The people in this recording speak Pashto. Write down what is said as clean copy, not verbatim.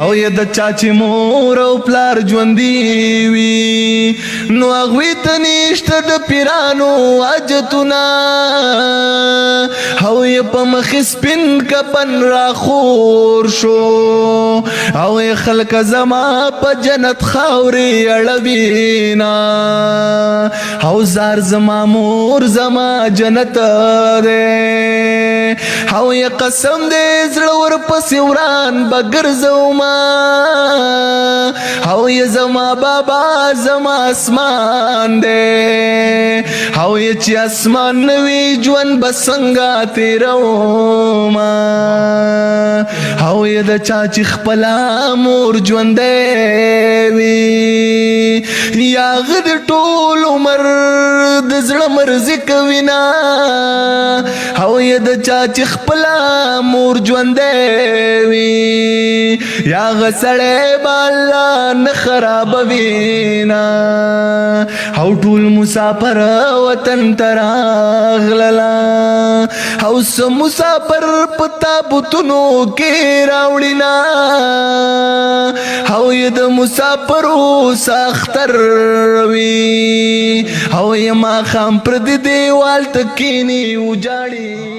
او یا د چا چې مور او پلار ژوندي وي نو هغوی ته نشته د پیرانو حاجتونه او یا په مخې سپین کفن راخور شو او یا خلک زما په جنت خاورې اړوینا او زار زما مور زما جنت دی او یا قسم دی زړه ورپسې وران به ګرځوما او یا زما بابا زما اسمان دی او یا چې اسمان نوي ژوند به څنګه تېروما او یا د چا چې خپله مور ژوندی وي یا هغه د ټول عمر د زړه مرضي کوي نه او یا د چا چې خپله مور ژوندی وي یا هغه سړی به الله نه خرابوي نه او ټول مسافر وطن ته راغلله او څه مسافر په تابوتونو کې راوړي نه او یا د مسافرو ساختر وي او یا ماښام پر د دیوال ته کښېني وجاړي